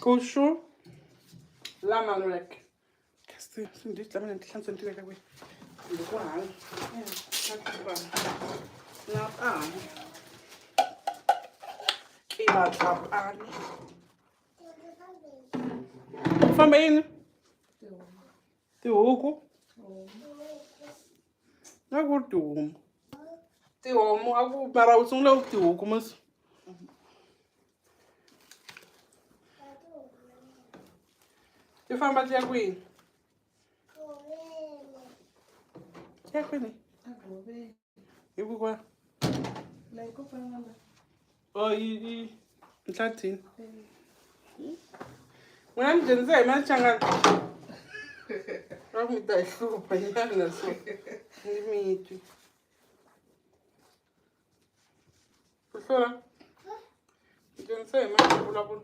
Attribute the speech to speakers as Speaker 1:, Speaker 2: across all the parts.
Speaker 1: Kushu. Lama lek. Kasi sindit lama nanti kan sentile kawe. Luang. Napaan. Iba tapaan. Famba yini? Tihuku. Aku tihomu. Tihomu aku mara usungula tihuku mas. Tifamba tiya kwini? Tiya kwini? Iku kwa? Oh, Nhlathini. Mina mjenise hi machangana. Aku mi ta hlupha nyana so. Ngimitwi. Kuhlola. Mjenise hi machangana.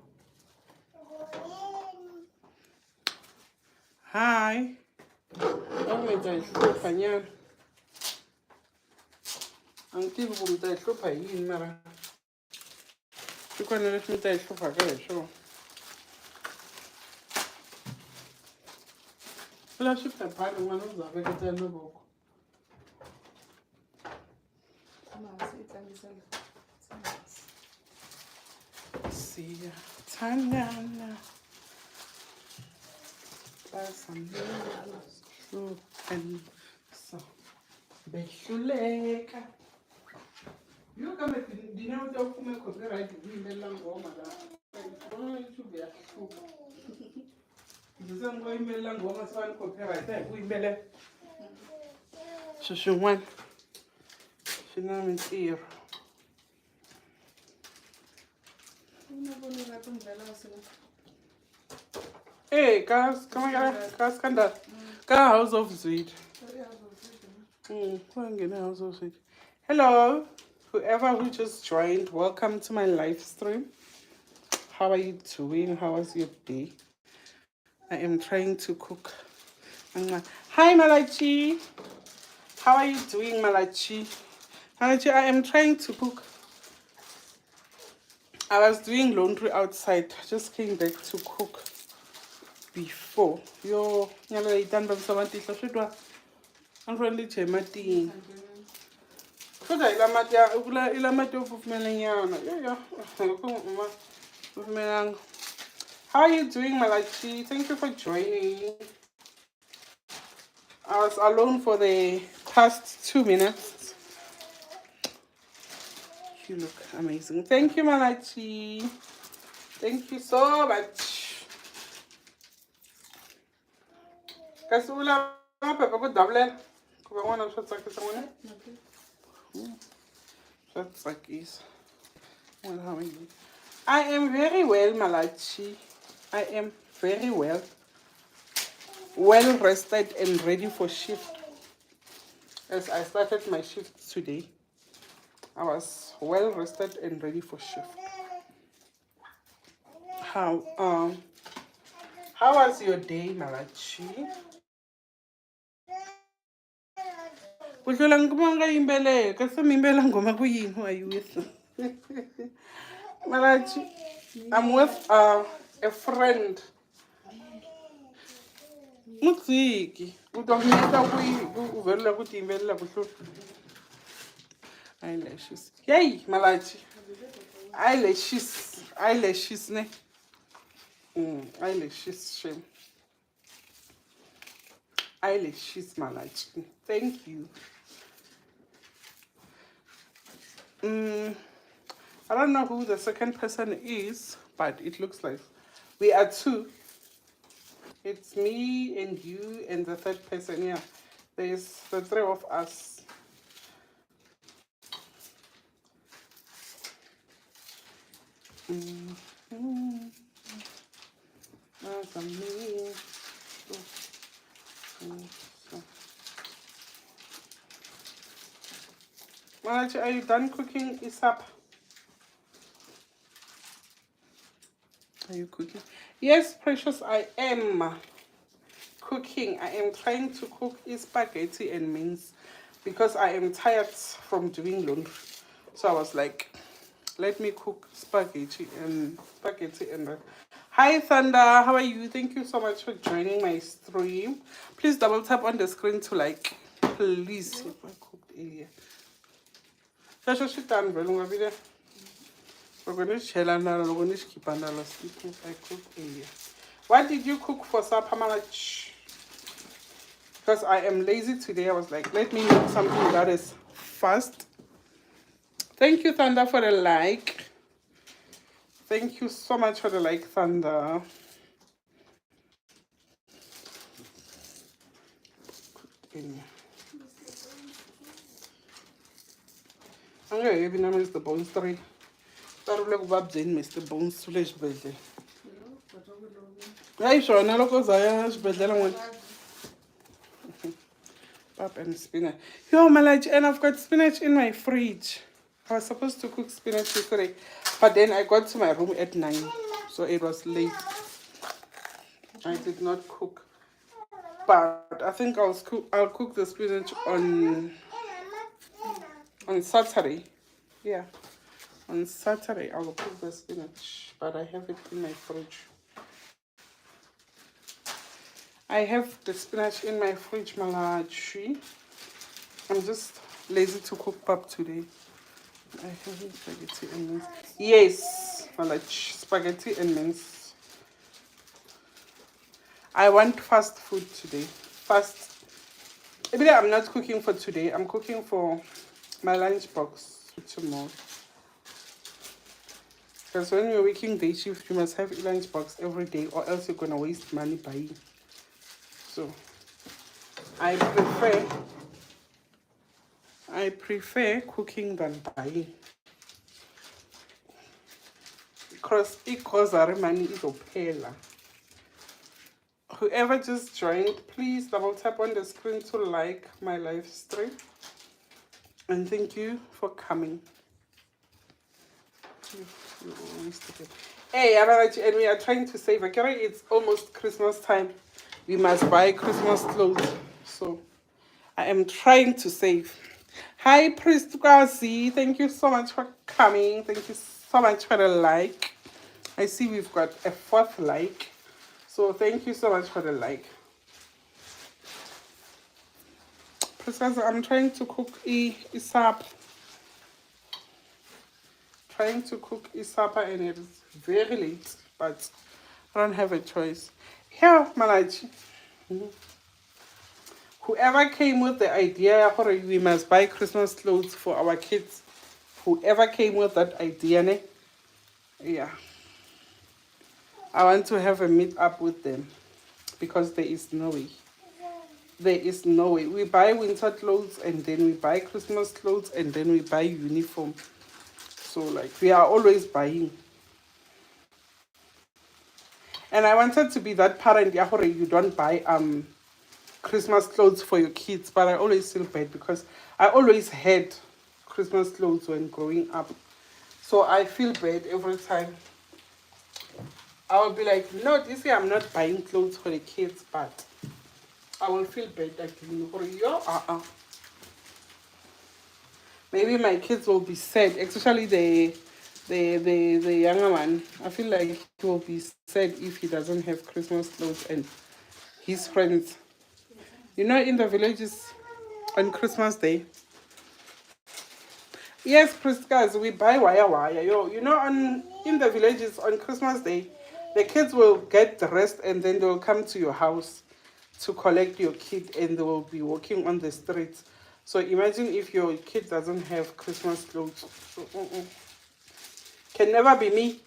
Speaker 1: Hi. Aku mi ta hlupha nyana. Angitivi ku mi ta hlupha yini mara. Ikona leswi mi ta hlupha hi swona. Fula swiphephana n'wana u za veketela na voko. Siya thandana. Basamela hlukanisa. Behluleka. Yo kambe dinawo ta kuma copyright kuyimbelela ngoma la. Bona YouTube ya hluka. Ndzi ngo yimbelela ngoma sivani copyright hi kuyimbelela. Swin'wana swi na mintirho. Ka scandal. Ka House of Zwide. House of Zwide. Hello, whoever who just joined, welcome to my live stream. How are you doing? How was your day? I am trying to cook. Hi, Malachi. How are you doing, Malachi? Malachi, I am trying to cook. I was doing laundry outside. I just came back to cook before. Yo, nyalo itan ba sabanti sa shitwa. Ang friendly chemati. Kuda ilamati ufufumelenyana. Yeah. How are you doing, Malachi? Thank you for joining. I was alone for the past 2 minutes. You look amazing. Thank you, Malachi. Thank you so much. Kasula pepper ko double. Ko ba wana shot sakis ngone? Shot sakis. Well, how are you? I am very well, Malachi. I am very well. Well rested and ready for shift. As I started my shift today, I was well rested and ready for shift. How was your day, Malachi? Kuhlola ngibonga imbele, kasi mimbela ngoma kuyini who are you with? Malachi, I'm with a friend. Mutsiki, utometa uvela kuti imbela kuhlola. Eyelashes. Yay, Malachi. Eyelashes ne. Eyelashes shame. Eyelashes, Malachi. Thank you. I don't know who the second person is, but it looks like we are 2. It's me and you and the third person. Yeah, there's the 3 of us. That's amazing. Malachi, are you done cooking? Isap? Are you cooking? Yes, precious, I am cooking. I am trying to cook spaghetti and mince because I am tired from doing laundry. So I was like, let me cook spaghetti and Hi Thunder, how are you? Thank you so much for joining my stream. Please double tap on the screen to like. Please. If I cooked earlier. Shasha shitan velungabile. We're going to shell and we're going to keep on the speaking. I cooked earlier. What did you cook for supper, Malach? Because I am lazy today. I was like, let me make something that is fast. Thank you, Thunder, for the like. Thank you so much for the like, Thunder. Okay, even now is the bones three. Tarule kubabzeni Mr. Bones sule xibedhlele. Hayi swona loko zaya xibedhlele n'wana. Pap and spinach. Yo, Malachi, and I've got spinach in my fridge. I was supposed to cook spinach yesterday, but then I got to my room at 9, so it was late. I did not cook, but I think I'll cook the spinach on Saturday. Yeah, on Saturday I'll cook the spinach, but I have it in my fridge. I have the spinach in my fridge, Malachi. I'm just lazy to cook pap today. I have spaghetti and mince. Yes, Malachi, spaghetti and mince. I want fast food today. Fast. Maybe I'm not cooking for today. I'm cooking for my lunchbox tomorrow. Because when you're working day shift, you must have a lunchbox every day, or else you're gonna waste money buying. So I prefer cooking than buying. Because our money is opela. Whoever just joined, please double tap on the screen to like my live stream. And thank you for coming. Hey, and we are trying to save. Okay, it's almost Christmas time. We must buy Christmas clothes. So I am trying to save. Hi, Priest Gazi. Thank you so much for coming. Thank you so much for the like. I see we've got a 4th like. So thank you so much for the like. Priest Gazi, I'm trying to cook isap. Trying to cook supper and it is very late, but I don't have a choice. Here, Malachi. Whoever came with the idea we must buy Christmas clothes for our kids, whoever came with that idea, ne? Yeah. I want to have a meet up with them because there is no way. There is no way. We buy winter clothes and then we buy Christmas clothes and then we buy uniform. So like we are always buying. And I wanted to be that parent, you don't buy Christmas clothes for your kids, but I always feel bad because I always had Christmas clothes when growing up. So I feel bad every time. I will be like, no, this year I'm not buying clothes for the kids, but I will feel bad like maybe my kids will be sad, especially the younger one. I feel like he will be sad if he doesn't have Christmas clothes and his friends. You know, in the villages on Christmas Day. Yes, guys, we buy wire. You know, in the villages on Christmas Day, the kids will get dressed and then they will come to your house to collect your kid and they will be walking on the streets. So imagine if your kid doesn't have Christmas clothes. Can never be me.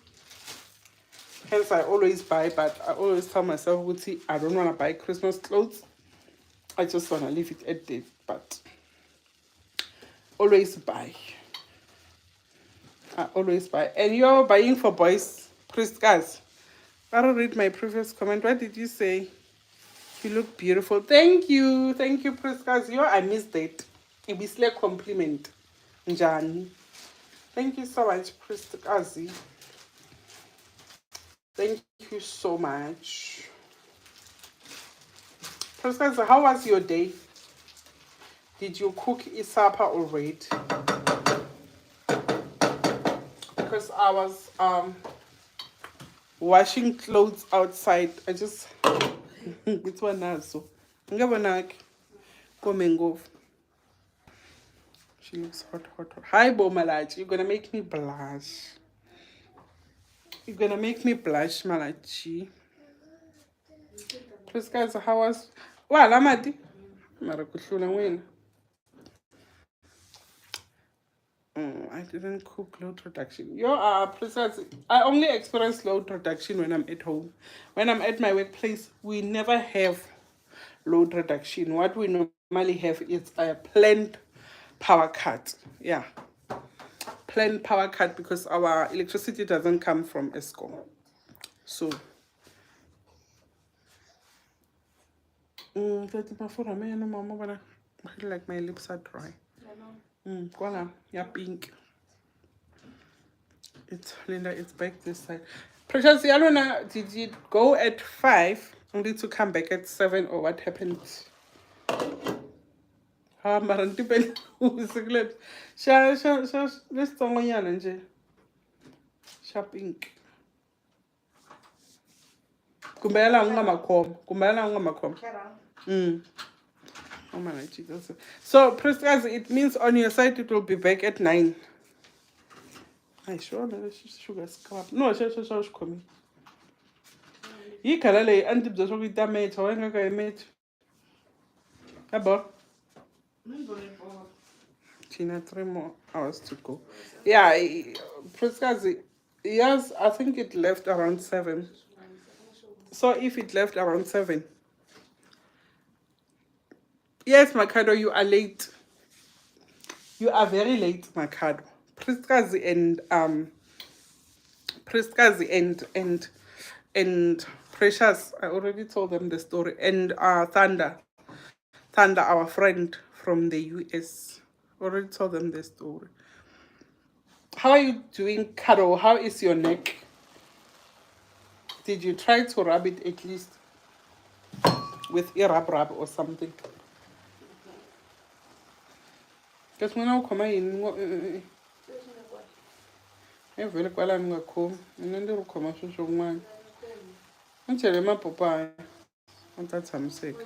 Speaker 1: Hence, I always buy, but I always tell myself, Wuti, I don't want to buy Christmas clothes. I just want to leave it at that, but always buy. I always buy. And you're buying for boys, Priest guys. I don't read my previous comment. What did you say? You look beautiful. Thank you, Priest guys. I missed it. It was a compliment, Njani. Thank you so much, Priest Gazi. Thank you so much. Priest Gazi, how was your day? Did you cook supper already? Because I was washing clothes outside. I just it's one also. She looks hot, hot, hot. Hi, Bomalachi. You're gonna make me blush. You're gonna make me blush, Malachi. Please, guys, how was? Well, I'm at I didn't cook load reduction. Precise. I only experience load reduction when I'm at home. When I'm at my workplace, we never have load reduction. What we normally have is a planned power cut. Yeah, planned power cut because our electricity doesn't come from Eskom. So, I feel like my lips are dry. Voila, yeah, pink. It's Linda, it's back this side. Precious, Yalona, did you go at 5 only to come back at 7 or what happened? Ah, marantipel. Let's talk on shopping. Kumbela unga makom. Oh my Jesus. So, Precious, it means on your side it will be back at 9. I sure sugar scrap. No, sure, coming. Yi khala leyi a ndzi byela swa ku yi ta match wa nga ka yi match ya bo Tina 3 more hours to go. Yeah, Priskazi, yes, I think it left around 7. So if it left around 7, yes, Makado, you are late. You are very late, Makado. Priskazi and Precious, I already told them the story. And Thunder, our friend from the US, already told them the story. How are you doing, Carol? How is your neck? Did you try to rub it at least with a rub or something? Because when I come in, vele kwala ngakhomi mina ndi ri khoma swilo swin'wana ni chele mapopaya a ta tshamiseka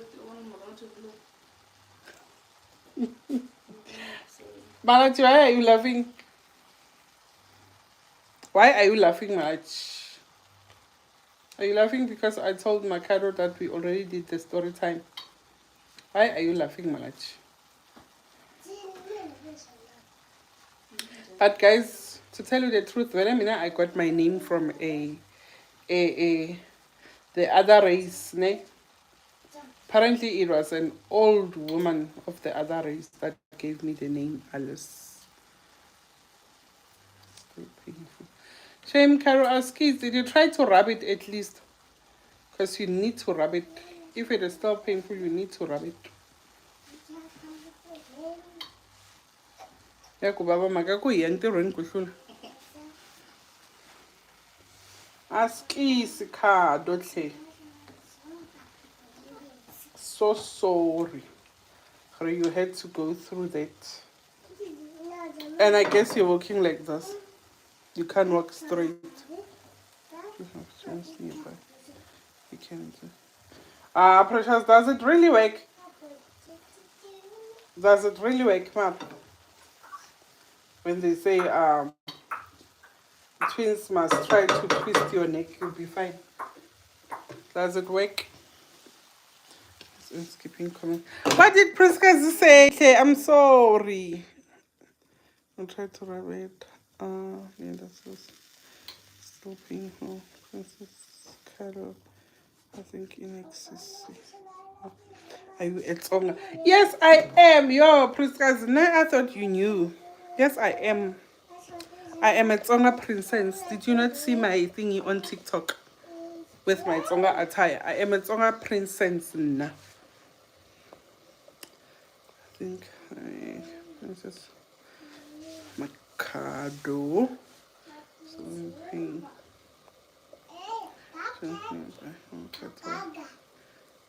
Speaker 1: Malachi, why are you laughing? Why are you laughing, Malachi? Are you laughing because I told Makado that we already did the story time? Why are you laughing, Malachi? But guys, to tell you the truth, when I got my name from the other race, ne? Apparently it was an old woman of the other race that gave me the name Alice. So painful. Shame, Carol asks, did you try to rub it at least? Because you need to rub it. If it is still painful, you need to rub it. Askisi ka dotle. So sorry. You had to go through that. And I guess you're walking like this. You can't walk straight. You can do. Precious, does it really work? Does it really work, Map? When they say twins must try to twist your neck, you'll be fine. Does it work? It's keeping coming. What did Priska say? Okay, I'm sorry. I'll try to rub it. Yeah, that's still painful. This is Carol. I think in excess. Are you a Tsonga? Yes, I am. Yo, Priska, I thought you knew. Yes, I am. I am a Tsonga princess. Did you not see my thingy on TikTok with my Tsonga attire? I am a Tsonga princess. I think Princess Makado. Something.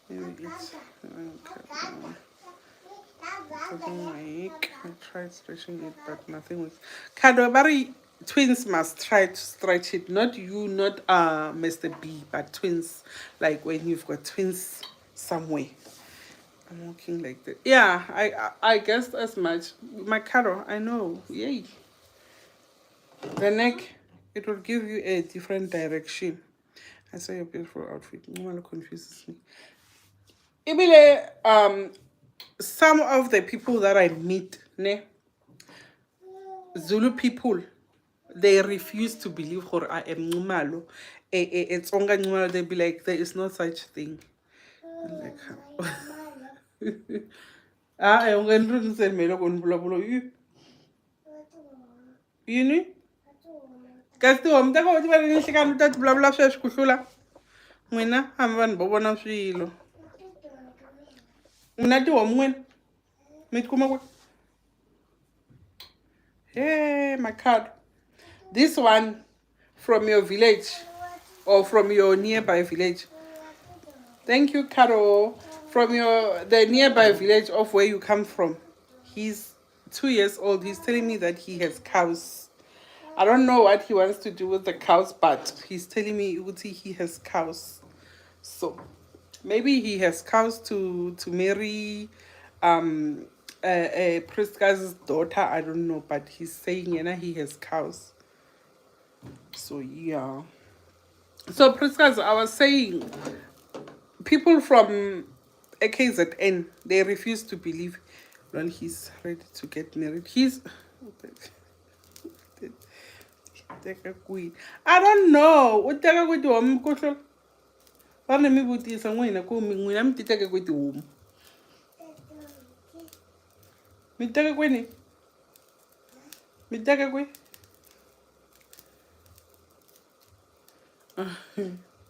Speaker 1: Maybe it's something like I tried stretching it, but nothing was. Kadobari, twins must try to stretch it. Not you, not Mr. B, but twins. Like when you've got twins somewhere. I'm walking like that. Yeah, I guessed as much. My Caro, I know. Yay. The neck, it will give you a different direction. I saw your beautiful outfit. Nxumalo confuses me. Ibile, some of the people that I meet, ne, Zulu people, they refuse to believe her I am Nxumalo. It's onga Nxumalo, they be like, there is no such thing. I'm like, ah, I'm going to say, me look on blah blah. You know? Kasi tihomu ta kona ti va ni nhlekani ta ti vulavula sweswi ku hlula n'wina hambi vanhu vo vona swilo na tihomu n'wina mi ti kuma kwe hey my card this one from your village or from your nearby village. Thank you, Carol. From the nearby village of where you come from. He's 2 years old. He's telling me that he has cows. I don't know what he wants to do with the cows, but he's telling me Uti he has cows. So maybe he has cows to marry a priest guy's daughter. I don't know, but he's saying he has cows. So yeah. So priest guys, I was saying people from AKZN, they refuse to believe when he's ready to get married. He's I don't know. Uteka kwe tihomu kohlo. Vana mi vutisa n'wina ku n'wina mi ti teka kwe tihomu. Mi teka kwini? Mi teka kwe?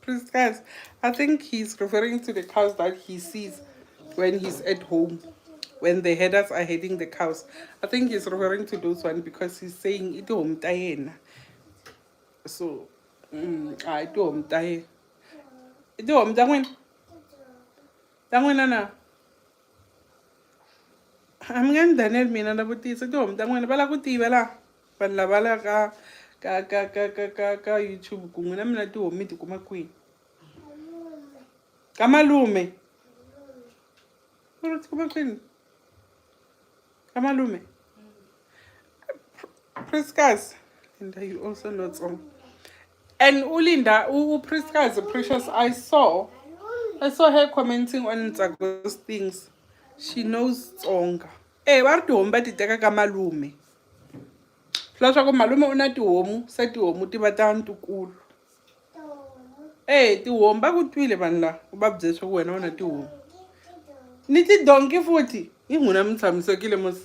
Speaker 1: Please guys, I think he's referring to the cows that he sees when he's at home. When the headers are heading the cows. I think he's referring to those ones because he's saying ito home tayen. So I do home tayen. Ito home tangwen. Tangwen na. I'm going to Daniel mina na buti sa ito home tangwen bala ko ti bala. Bala bala ka YouTube kung na mina to home ti kuma queen. Kamalume. Pero ti kuma queen. Kamalume. Priscas. And you also know song. And Ulinda, Priscas, precious, I saw her commenting on those things. She knows song. Eh, what do you teka kamalume? Plus, ako malume una tihomu, sa tihomu ti batang tukulu. Eh, tihomu ba ku twile vanla, u ba byeswa ku wena una tihomu. Ni ti donkey futhi, hi n'wina mi tshamisekile mos.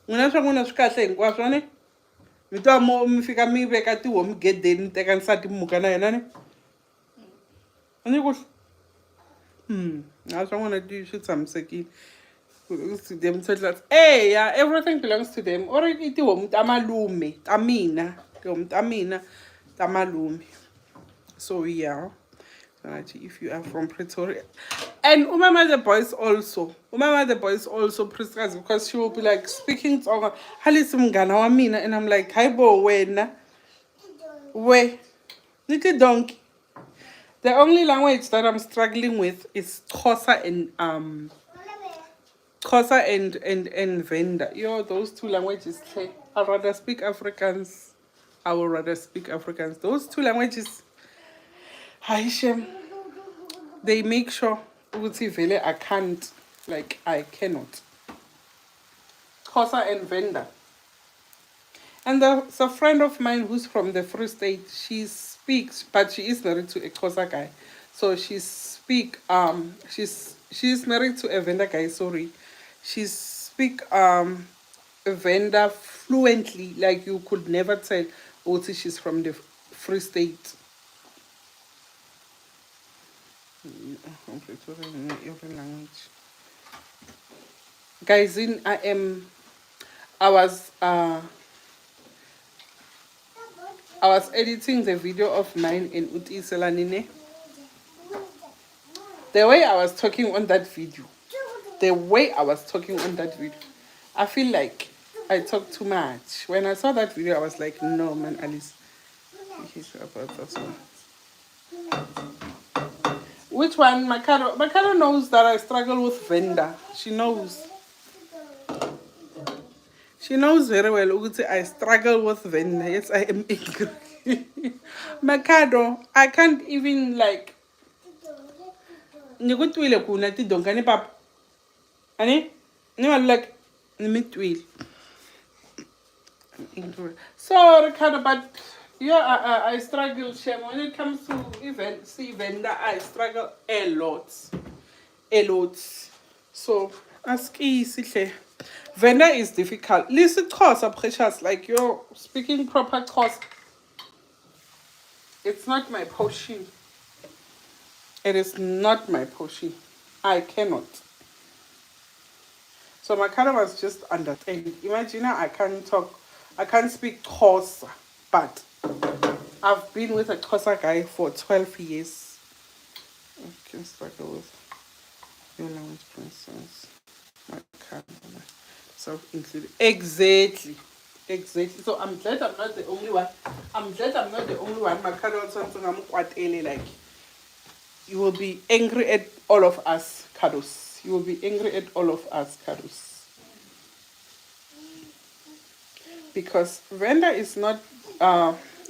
Speaker 1: N'wina swa n'wina swi kahle hinkwaswo ne? Mi twa mi fika mi veka tihomu gedeni mi teka nsati muka na yena ne? A ni ku a swa n'wina swi tshamisekile. To them, hey, yeah, everything belongs to them. Already, tihomu ta malume, ta mina, tihomu ta mina, ta malume. So yeah, if you are from Pretoria, and umama the boys also, Priscas, because she will be like speaking to Halisim Gana wa mina, and I'm like, hi bo wena, we, niti donkey. The only language that I'm struggling with is Xhosa and Venda. Yo, those two languages. I'd rather speak Afrikaans. I would rather speak Afrikaans. Those two languages, Haishem, they make sure I can't, like I cannot. Xhosa and Venda. And there's a friend of mine who's from the Free State. She speaks, but she is married to a Xhosa guy. So she's married to a Venda guy, sorry. She speak Venda fluently, like you could never tell also she's from the Free State. Every language. Guys, I was editing the video of mine in Uti Selanine. The way I was talking on that video, I feel like I talk too much. When I saw that video, I was like, no, man, Alice. About that one. Which one? Makaro. Makaro knows that I struggle with vendor. She knows. She knows very well. Ukuthi, I struggle with vendor. Yes, I am angry. Makado, I can't even like. Nikutwile kuna ti donkani pap. Ani? Ni like nimitwile. So Ricardo, but yeah, I struggle, Shem. When it comes to see vendor, I struggle a lot. A lot. So ask easy. Vendor is difficult. Listen, course of precious, like you're speaking proper course. It's not my portion. It is not my portion. I cannot. So my kind was just understand. Imagine I can't talk, I can't speak Xhosa, but I've been with a Xhosa guy for 12 years. I can struggle with your language, for instance. My kind self-included. Exactly. Exactly. So I'm glad I'm not the only one. I'm glad I'm not the only one. My kind of something I'm quite early like. You will be angry at all of us, Kados. You will be angry at all of us, Kados. Because Venda is not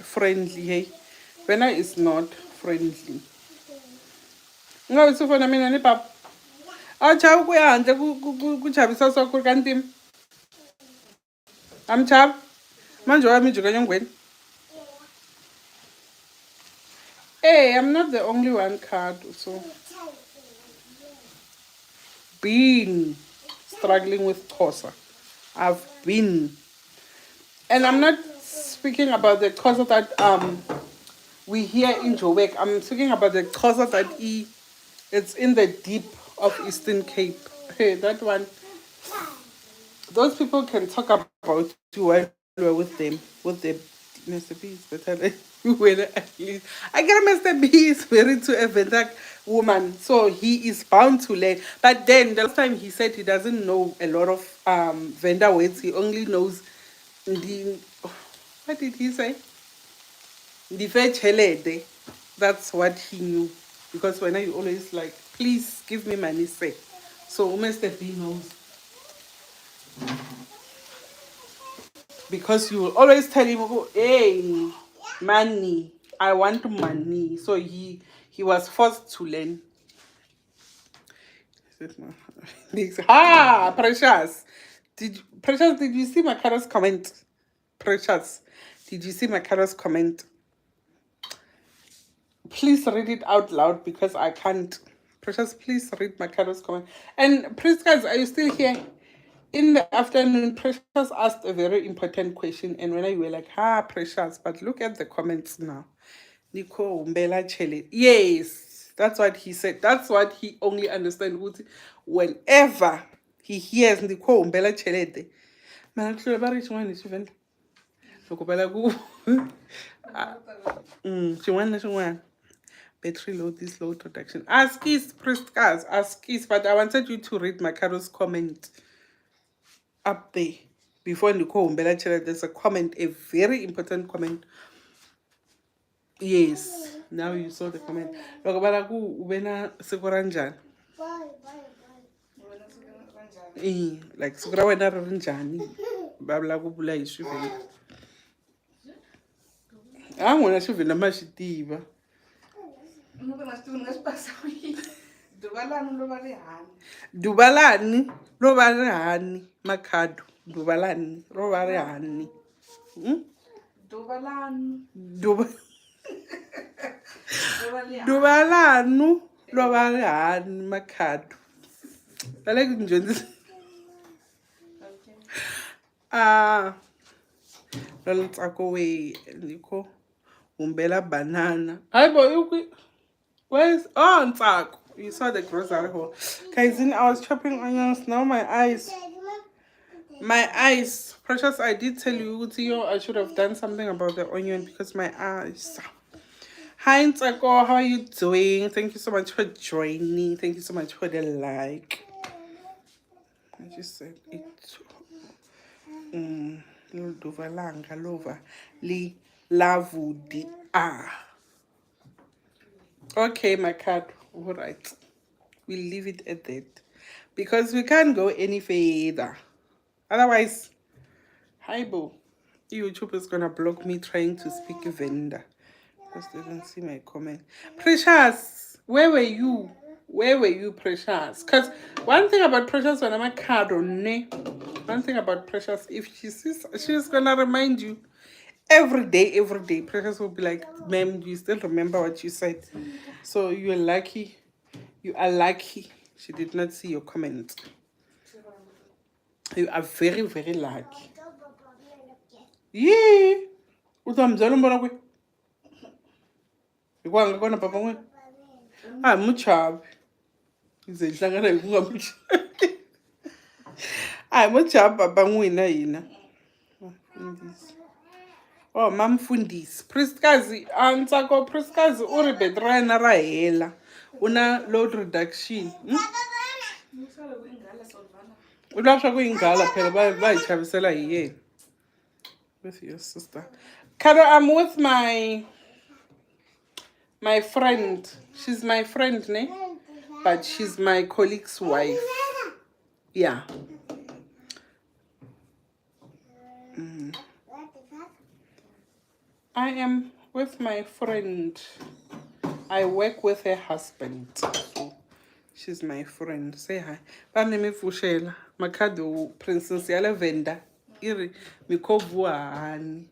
Speaker 1: friendly, hey? Venda is not friendly. Ngabe sifuna mina ni pap. Acha ukuya handle ku chavisa swakho kanti. Amchap. Manje wami juga nyongweni. Hey, I'm not the only one, card. So been struggling with Xhosa. I've been, and I'm not speaking about the Xhosa that we hear in Joburg. I'm speaking about the Xhosa that it's in the deep of Eastern Cape. Hey, that one. Those people can talk about you while we're with them. With them, Mr. B is better than you. I get Mr. B is married to a Vendak woman, so he is bound to learn. But then the last time he said he doesn't know a lot of vendor words. He only knows the. What did he say? The chelede. That's what he knew. Because when I always like, please give me money, say. So Mr. B knows. Because you will always tell him, hey, money, I want money. So he was forced to learn. Precious. Precious, did you see my Carol's comment? Precious, did you see my Carol's comment? Please read it out loud because I can't. Precious, please read my Carol's comment. And please, guys, are you still here? In the afternoon, Precious asked a very important question, and when I were like, Precious, but look at the comments now. Nico Umbela Chele. Yes, that's what he said. That's what he only understands. Whenever he hears Nico Umbela Chele, man, I'm about it. One is even. She won. Battery low, this low protection. Ask is, but I wanted you to read my Carol's comment up there before Nicole Umbela Chele. There's a comment, a very important comment. Yes, now you saw the comment. Like sukura wena ri njani babla ku bula hi swivenda n'wina xivenda ma xi tiva duvalani ro va rihani makhado duvalani ro va rihani duvalanu ro va rihani makhado va le ku dyondzisa lolo tsako we Nico Umbela banana. Hi boy, where's Ntsako? You saw the grocery hole. Guys, I was chopping onions. Now my eyes. Precious, I did tell you, I should have done something about the onion because my eyes. Hi Ntsako, how are you doing? Thank you so much for joining. Thank you so much for the like. I just said it. Luduvalanga lova li lavudi Okay, my cat. All right. We'll leave it at that. Because we can't go any further. Otherwise, hi Bo. YouTube is gonna block me trying to speak Venda. Just didn't see my comment. Precious, where were you? Where were you, Precious? Because one thing about Precious when I'm a card on one thing about Precious, if she sees, she's gonna remind you every day. Precious will be like, ma'am, do you still remember what you said? So you're lucky. You are lucky. She did not see your comment. You are very, very lucky. Yeah. Utamzala mbona kwe? Ikwanga kona papa ngwe? Muchabi. Izehlangana kungamuchabi. Muchabi papa ngwina yina. Oh, mamfundisi. Priskazi, ansako priskazi uri betrayana ra hela. Una load reduction. Ulasha kuyingala phela bayichavisela yiyena. With your sister. Kado, I'm with my friend. She's my friend, ne? But she's my colleague's wife. Yeah. I am with my friend. I work with her husband. So she's my friend. Say hi. Baneme fushela. Makado princess yala venda. Iri mikovuani.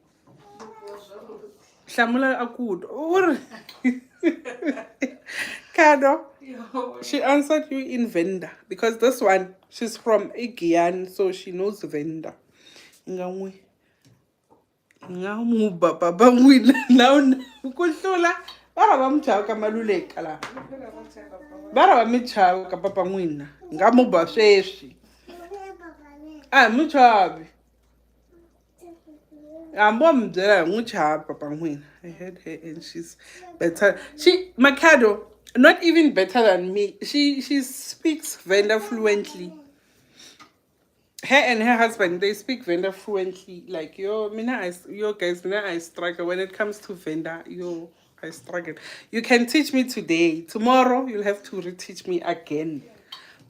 Speaker 1: Shamula akud. Or Kado. She answered you in Venda because this one she's from Igian, so she knows Venda. Ngamu baba ngwina now ukuhlula baraba mchaka maluleka la baraba michaka papa ngwina ngamu ba sweswi muchabi ambo mdzela nguchabi papa ngwina. I heard her and she's better. She Makado not even better than me. She speaks Venda fluently. Her and her husband, they speak Venda fluently. Like yo guys, I struggle when it comes to Venda. I struggle. You can teach me today. Tomorrow you'll have to reteach me again.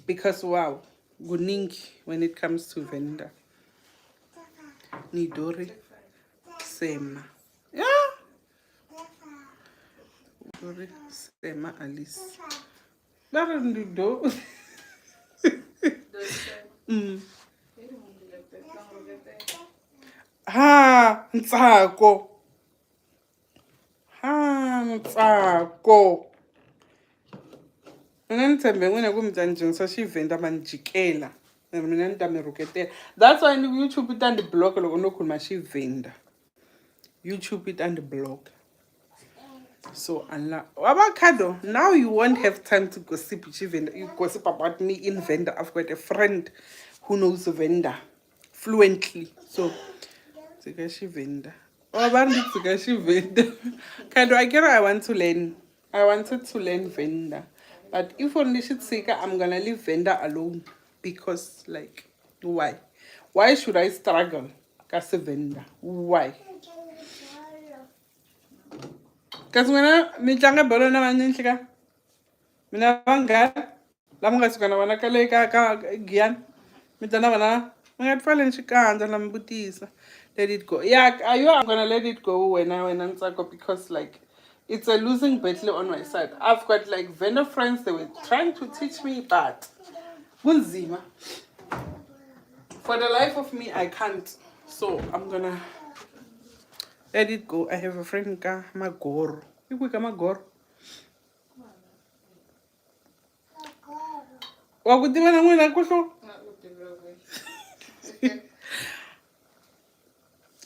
Speaker 1: Because wow, guningi when it comes to Venda. Nidori Sema. Yeah. Nidori Sema Alice. Do. Ntsako. Ntsako. Mina nitsembe ngwina kumjanjingisa xivenda manjikela. Mina nitamiruketela. That's why YouTube it and block loko no khuluma xivenda. YouTube it and block. So Avocado, now you won't have time to gossip Venda. You gossip about me in Venda. I've got a friend who knows Venda fluently. So Venda. Kado, I get I want to learn. I wanted to learn Venda. But if only she'd say I'm gonna leave Venda alone. Because like why? Why should I struggle? Kasi Venda. Why? Kasi mina mitlanga bolo na maninhlika. Mina vanga lama nga suka na vana kale ka Gian. Mitana vana mangatfala nxikandza na mbutisa. Let it go. Yeah, I'm gonna let it go when Ntsako because like it's a losing battle on my side. I've got like vendor friends that were trying to teach me, but kunzima. For the life of me, I can't. So I'm gonna let it go. I have a friend ka Magoro. You quick Magoro. Wakutima na mwina kusho.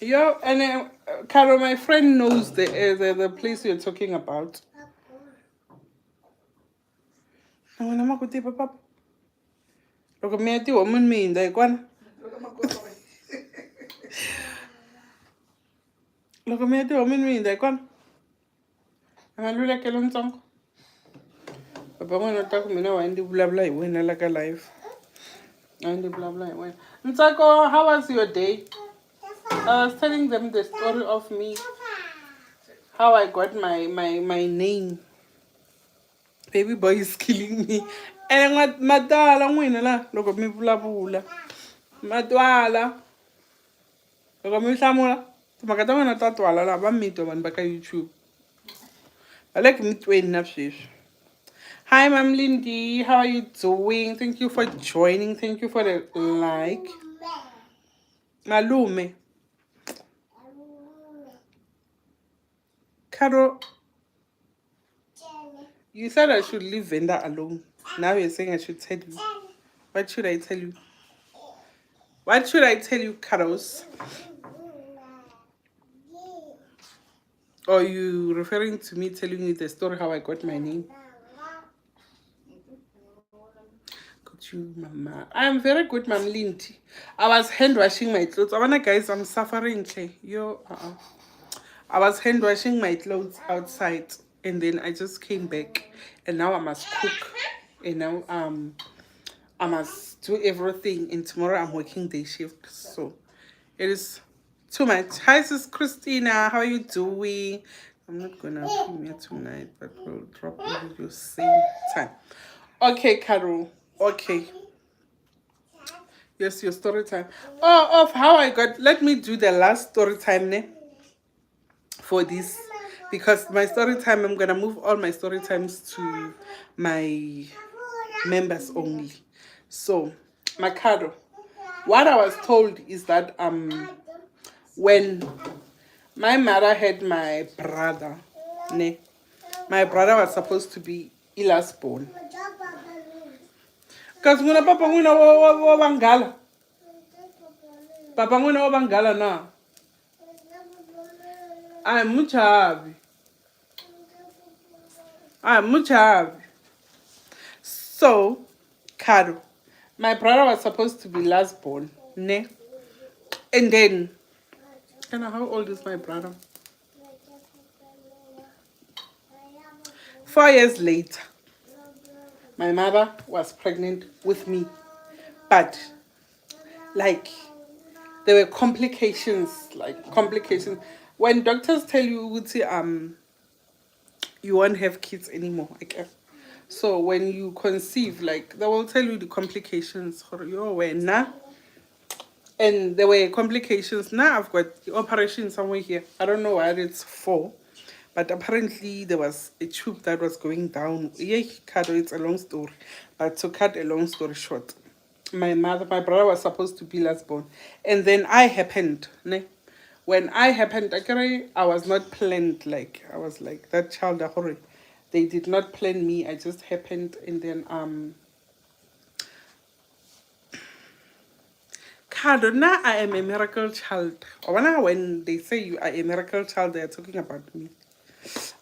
Speaker 1: Yo, and Carol, my friend knows the place you're talking about. I'm gonna make it papa. Look at me at you, woman, me in the one. Look at me at you, woman, me in the one. I'm a little killing song. Papa, I'm not talking to me now, and do blah blah when I like a life. And blah blah. Well, Nsako, how was your day? I was telling them the story of me, how I got my name. Baby boy is killing me. And madala n'wina la loko mi vulavula. Matwala. Loko mi hlamula timhaka ta n'wina ta twala laha va mi twa vanhu va ka YouTube. I like mi tweni na sweswi. Hi, Ma'am Lindy. How are you doing? Thank you for joining. Thank you for the like. Malume. Carol, you said I should leave Venda alone. Now you're saying I should tell you. What should I tell you? What should I tell you, Caros? Or are you referring to me telling you the story how I got my name? Got you, Mama. I'm very good, Ma'am Lindy. I was hand washing my clothes. I wanna guys, I'm suffering. Yo, I was hand washing my clothes outside, and then I just came back, and now I must cook, and now I must do everything, and tomorrow I'm working day shift, so it is too much. Hi, sis Christina, how are you doing? I'm not gonna premiere tonight, but we'll drop a video same time. Okay, Carol. Okay. Yes, your story time. Oh, of how I got. Let me do the last story time, ne? For this, because my story time, I'm gonna move all my story times to my members only. So, Macado, what I was told is that when my mother had my brother, ne, my brother was supposed to be Ila's born. Because when papa nguna wa bangala, papa nguna wa bangala na. I'm much happy. I'm much happy. So, Caro, my brother was supposed to be last born, ne? And then, how old is my brother? 4 years later, my mother was pregnant with me. But, like, there were complications, When doctors tell you, you won't have kids anymore, okay? So when you conceive, like, they will tell you the complications. And there were complications. Now I've got the operation somewhere here. I don't know what it's for. But apparently there was a tube that was going down. Yeah, it's a long story. But to cut a long story short, my brother was supposed to be last born. And then I happened. Ne? When I happened, I was not planned. Like, I was like, that child, they did not plan me. I just happened. And then, Kadona, I am a miracle child. When they say you are a miracle child, they are talking about me.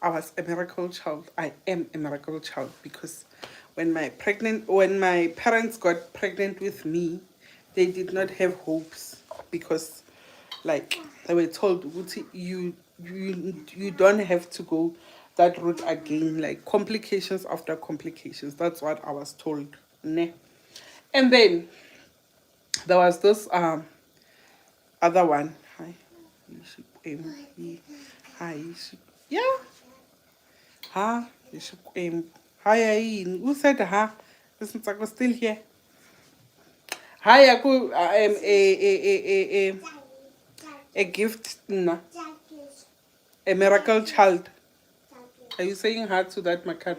Speaker 1: I was a miracle child. I am a miracle child because when my parents got pregnant with me, they did not have hopes because, like, they were told, you don't have to go that route again. Like, complications after complications. That's what I was told. Ne? And then there was this other one. Hi. Hi. Yeah. Ha, hi, who said ha? Listen, I was still here. Hi, I am a gift, no, a miracle child. Are you saying hi to that, Makar?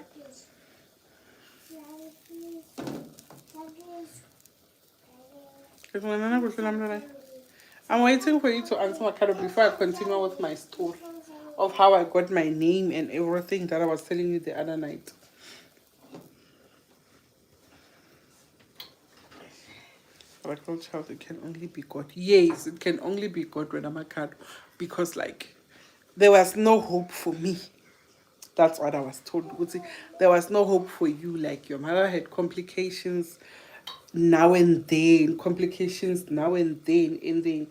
Speaker 1: I'm waiting for you to answer, Makar, before I continue with my story of how I got my name and everything that I was telling you the other night. Miracle child, it can only be God. Yes, it can only be God when I'm a card, because, like, there was no hope for me. That's what I was told. There was no hope for you. Like, your mother had complications now and then, and then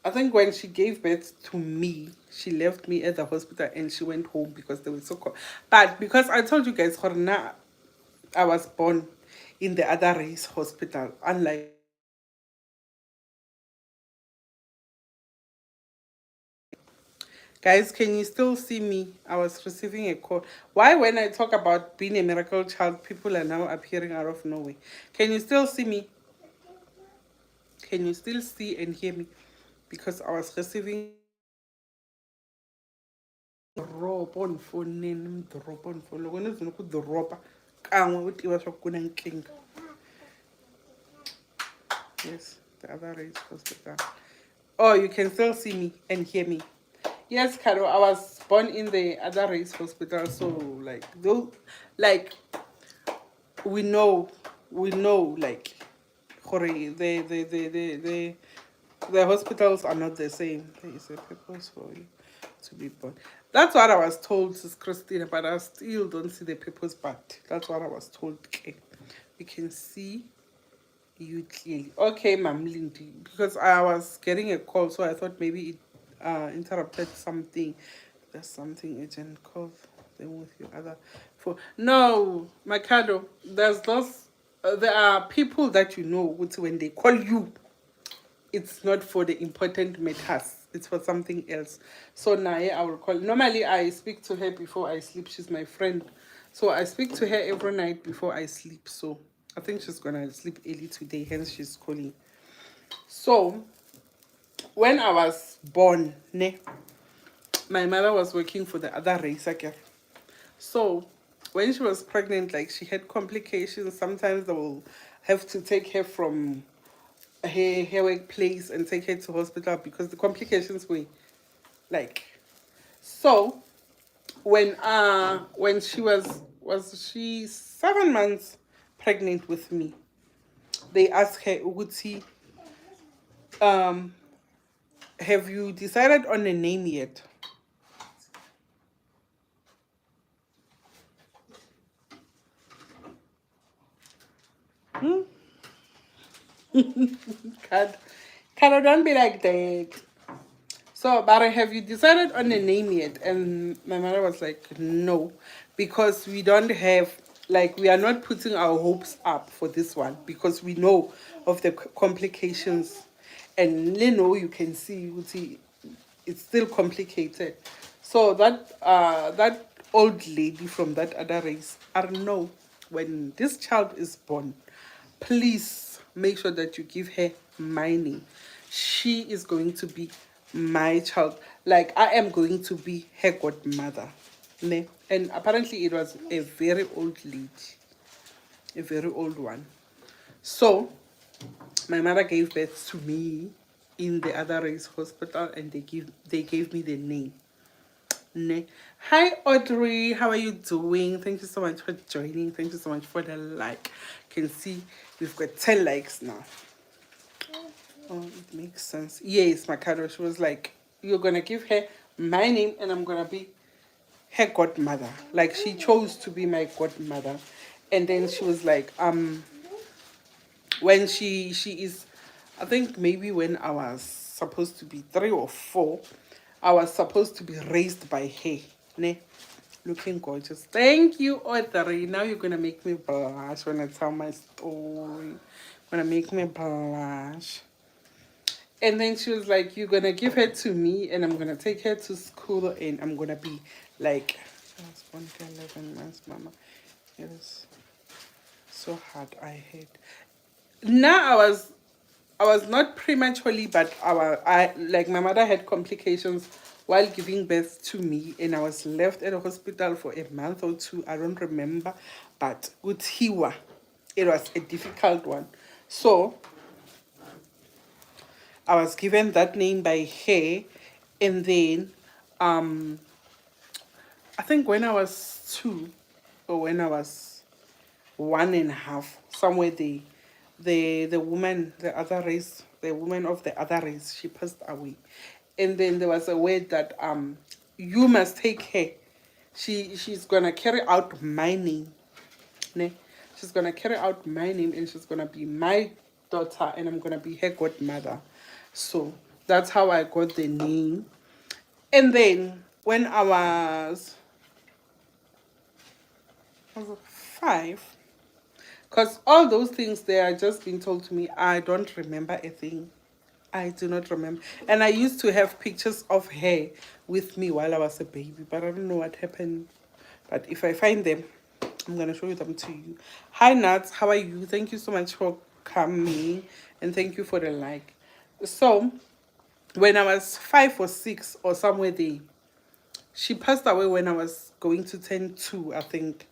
Speaker 1: I think when she gave birth to me, she left me at the hospital and she went home because they were so cold. But because I told you guys, I was born in the other race hospital, unlike Guys, can you still see me? I was receiving a call. Why, when I talk about being a miracle child, people are now appearing out of nowhere? Can you still see me? Can you still see and hear me? Because I was receiving drop on phone name, drop on phone. When it's not drop, what was king. Yes, the other race hospital. Oh, you can still see me and hear me. Yes, Carol, I was born in the other race hospital, so like though, like we know, like, the hospitals are not the same. There is a purpose for you to be born. That's what I was told, Sis Christina, but I still don't see the purpose. But that's what I was told. Okay, we can see you clearly. Okay, Ma'am Lindy, because I was getting a call, so I thought maybe it interrupted something. There's something agent called them with your other phone. No, Mikado, there's those. There are people that you know when they call you, it's not for the important matters. It's for something else. So now I will call. Normally, I speak to her before I sleep. She's my friend. So I speak to her every night before I sleep. So I think she's going to sleep early today. Hence, she's calling. So when I was born, ne, my mother was working for the other race again. So when she was pregnant, like she had complications. Sometimes they will have to take her from her workplace and take her to hospital because the complications were like. So when she was she 7 months pregnant with me, they asked her, Uguti, um, have you decided on a name yet? Hmm? God, don't be like that. So, but have you decided on a name yet? And my mother was like, no, because we don't have, like, we are not putting our hopes up for this one because we know of the complications. And you know, you can see it's still complicated. So that old lady from that other race, I don't know, when this child is born, please make sure that you give her my name. She is going to be my child. Like I am going to be her godmother. Ne? And apparently it was a very old lady, a very old one. So my mother gave birth to me in the other race hospital and they gave me the name. Ne. Hi Audrey, how are you doing? Thank you so much for joining. Thank you so much for the like. You can see we've got 10 likes now. Oh, it makes sense. Yes, Makado. She was like, you're gonna give her my name and I'm gonna be her godmother. Like she chose to be my godmother. And then she was like, when she is, I think maybe when I was supposed to be 3 or 4, I was supposed to be raised by her. Ne? Looking gorgeous. Thank you, Audrey. Now you're gonna make me blush when I tell my story. Gonna make me blush. And then she was like, you're gonna give her to me and I'm gonna take her to school and I'm gonna be like, I was born for 11 months, mama. It was so hard. I hate. Now I was not prematurely, but I like my mother had complications while giving birth to me, and I was left at a hospital for a month or two. I don't remember, but with Hiwa, it was a difficult one. So I was given that name by her, and then I think when I was 2 or when I was 1.5, somewhere the woman, the other race, the woman of the other race, she passed away. And then there was a word that you must take her. She's gonna carry out my name. Ne? She's gonna carry out my name and she's gonna be my daughter and I'm gonna be her godmother. So that's how I got the name. And then when I was 5, because all those things they are just being told to me, I don't remember a thing. I do not remember. And I used to have pictures of her with me while I was a baby, but I don't know what happened. But if I find them, I'm gonna show them to you. Hi Nats, how are you? Thank you so much for coming, and thank you for the like. So when I was 5 or 6 or somewhere there, she passed away when I was going to turn 2, I think.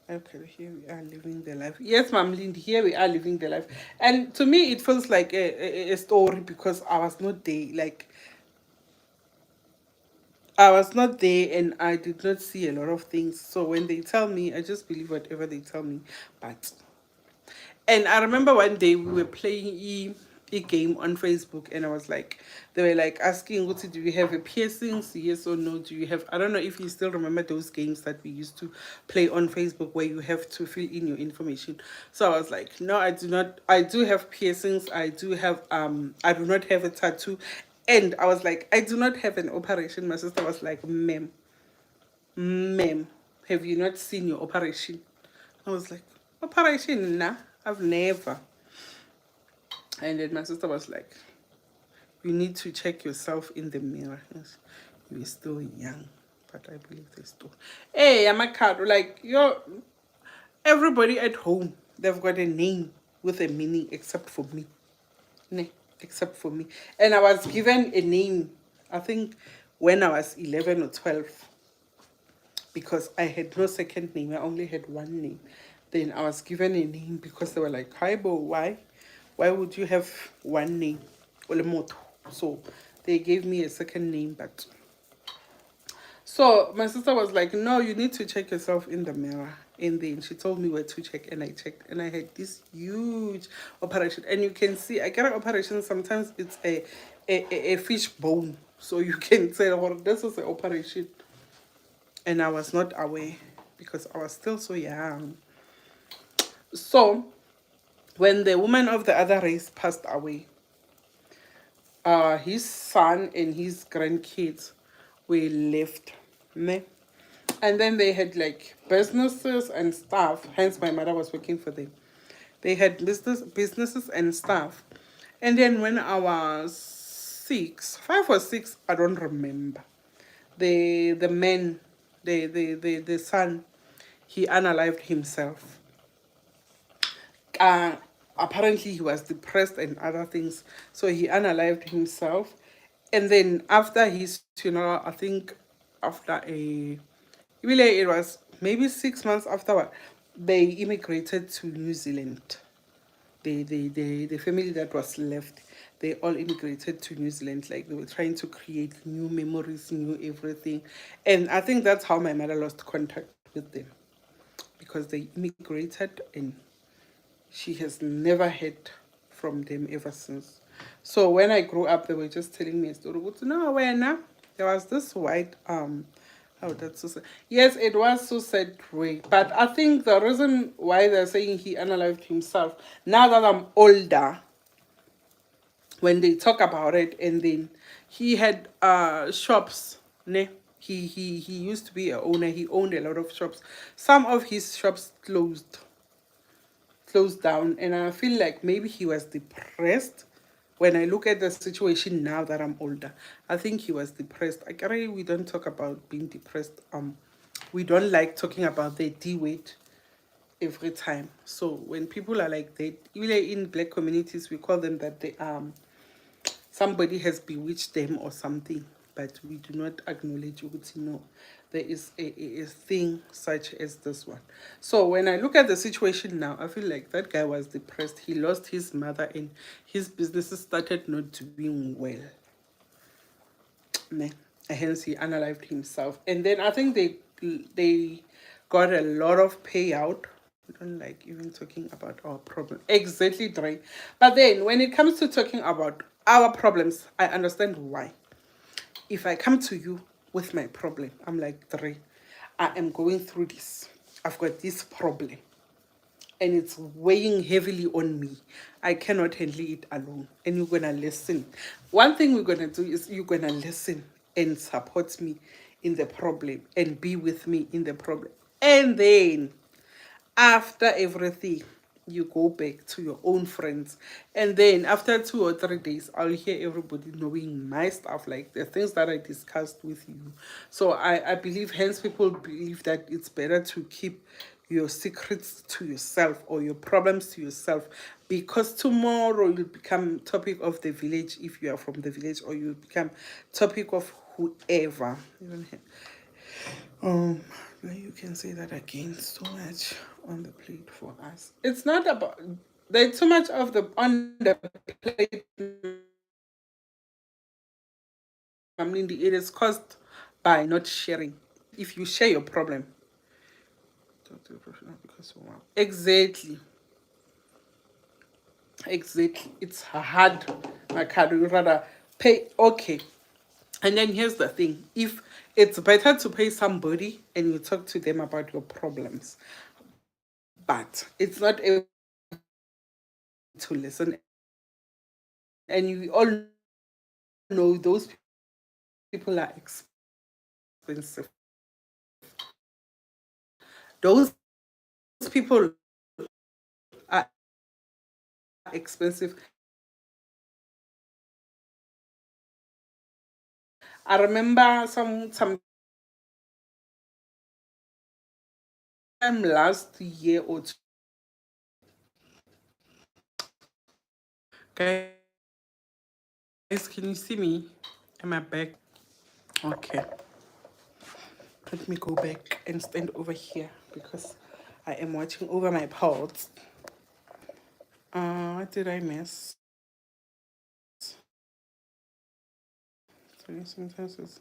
Speaker 1: Okay, here we are living the life. Yes, Mom Lindy, here we are living the life. And to me, it feels like a story because I was not there. Like, I was not there and I did not see a lot of things. So when they tell me, I just believe whatever they tell me. But and I remember one day we were playing a game on Facebook, and I was like, they were like asking, what do you have a piercings? Yes or no? Do you have, I don't know if you still remember those games that we used to play on Facebook where you have to fill in your information. So I was like, no, I do not. I do have piercings. I do not have a tattoo. And I was like, I do not have an operation. My sister was like, ma'am, have you not seen your operation? I was like, operation? Nah, I've never. And then my sister was like, you need to check yourself in the mirror. Yes, you're still young, but I believe they still. Hey, I'm a cat. Like, everybody at home, they've got a name with a meaning except for me. Ne, except for me. And I was given a name, I think, when I was 11 or 12, because I had no second name. I only had one name. Then I was given a name because they were like, Kaibo, why? Why would you have one name? Olemoto. So they gave me a second name, but so my sister was like, no, you need to check yourself in the mirror. And then she told me where to check, and I checked, and I had this huge operation. And you can see I get an operation, sometimes it's a fish bone. So you can say, oh, this is an operation. And I was not aware because I was still so young. So when the woman of the other race passed away, his son and his grandkids were left. Ne? And then they had like businesses and stuff. Hence, my mother was working for them. They had businesses and stuff. And then when I was 5 or 6, I don't remember. The man, the son, he unalived himself. Uh, Apparently he was depressed and other things, so he unalived himself. And then after his funeral, I think after really it was maybe 6 months afterward, they immigrated to New Zealand. The family that was left, they all immigrated to New Zealand. Like, they were trying to create new memories, new everything. And I think that's how my mother lost contact with them, because they immigrated, and she has never heard from them ever since. So when I grew up, they were just telling me a story. No, when there was this white oh, that's so sad. Yes, it was so sad way. But I think the reason why they're saying he unalived himself, now that I'm older, when they talk about it, and then he had shops, ne? He used to be a owner. He owned a lot of shops. Some of his shops closed down, and I feel like maybe he was depressed. When I look at the situation now that I'm older, I think he was depressed. We don't talk about being depressed. We don't like talking about the D weight every time. So when people are like that, even in black communities, we call them that they somebody has bewitched them or something, but we do not acknowledge it. No, there is a thing such as this one. So when I look at the situation now, I feel like that guy was depressed. He lost his mother, and his businesses started not doing well. Hence he unalived himself. And then I think they got a lot of payout. We don't like even talking about our problem. Exactly, Dre. But then when it comes to talking about our problems, I understand why. If I come to you with my problem, I'm like, Dre, I am going through this. I've got this problem, and it's weighing heavily on me. I cannot handle it alone. And you're going to listen. One thing we're going to do is you're going to listen and support me in the problem and be with me in the problem. And then after everything, you go back to your own friends, and then after 2 or 3 days I'll hear everybody knowing my stuff, like the things that I discussed with you. So I believe, hence people believe that it's better to keep your secrets to yourself or your problems to yourself, because tomorrow you'll become topic of the village if you are from the village, or you become topic of whoever. um, you can say that again. So much on the plate for us. It's not about, there's too much of the on the plate. I mean, it is caused by not sharing. If you share your problem, talk to the professional because exactly, exactly. It's hard. My card, you rather pay. Okay. And then here's the thing: if it's better to pay somebody and you talk to them about your problems, but it's not able to listen, and you all know those people are expensive. Those people are expensive. I remember some time last year or two. Guys, can you see me? Am I back? Okay. Let me go back and stand over here because I am watching over my pots. What did I miss? Sometimes it's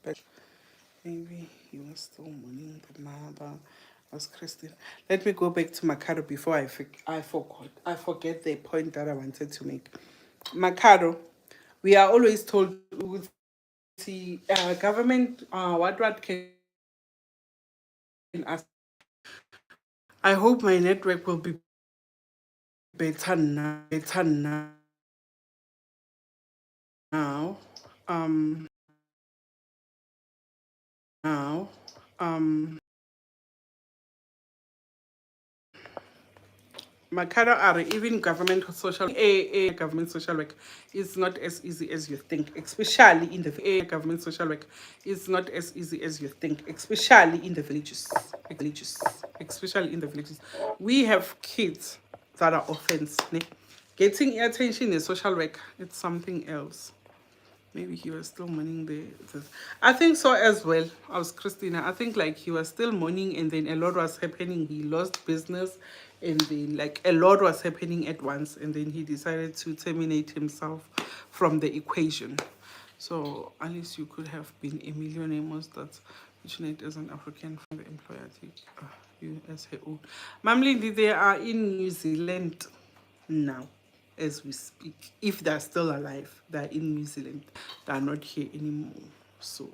Speaker 1: but maybe you were still mourning the mother was Christine. Let me go back to Macado before I forgot. I forget the point that I wanted to make. Macado, we are always told with the government what can ask. I hope my network will be better now. Now. Now. Um Makara are even government social work is not as easy as you think, especially in the government social work is not as easy as you think, especially in the villages. Especially in the villages. We have kids that are orphans. Ne? Getting attention in social work, it's something else. Maybe he was still mourning the I think so as well. I was Christina. I think like he was still mourning, and then a lot was happening. He lost business, and then like a lot was happening at once, and then he decided to terminate himself from the equation. So at least you could have been a millionaire. Most that's fortunate as an African from the employer take you as her own. Mamlindi, they are in New Zealand now as we speak. If they're still alive, they're in New Zealand. They're not here anymore. So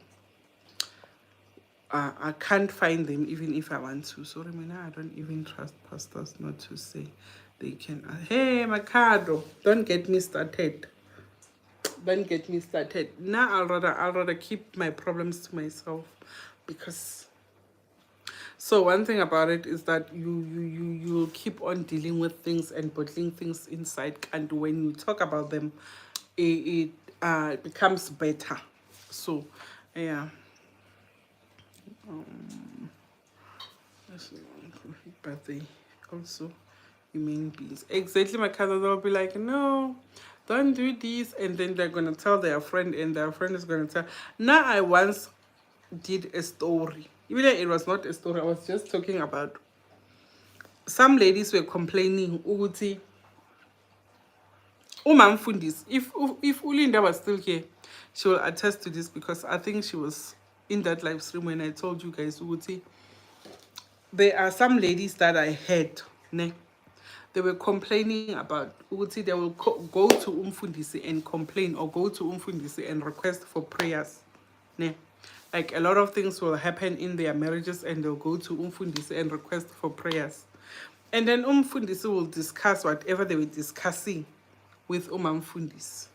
Speaker 1: I can't find them even if I want to. Sorry, Mina, I don't even trust pastors not to say they can. Hey, Macado, don't get me started. Don't get me started. Now I'll rather keep my problems to myself, because so one thing about it is that you keep on dealing with things and bottling things inside, and when you talk about them, it becomes better. So yeah. But they also human beings. Exactly, my cousin, they'll be like, no, don't do this, and then they're gonna tell their friend, and their friend is gonna tell. Now I once did a story. Even though it was not a story, I was just talking about some ladies were complaining ukuthi umamfundisi, if Ulinda was still here, she will attest to this, because I think she was in that live stream when I told you guys ukuthi there are some ladies that I heard ne, they were complaining about ukuthi they will go to umfundisi and complain, or go to umfundisi and request for prayers ne. Like a lot of things will happen in their marriages, and they'll go to umfundisi and request for prayers. And then umfundisi will discuss whatever they were discussing with umamfundisi.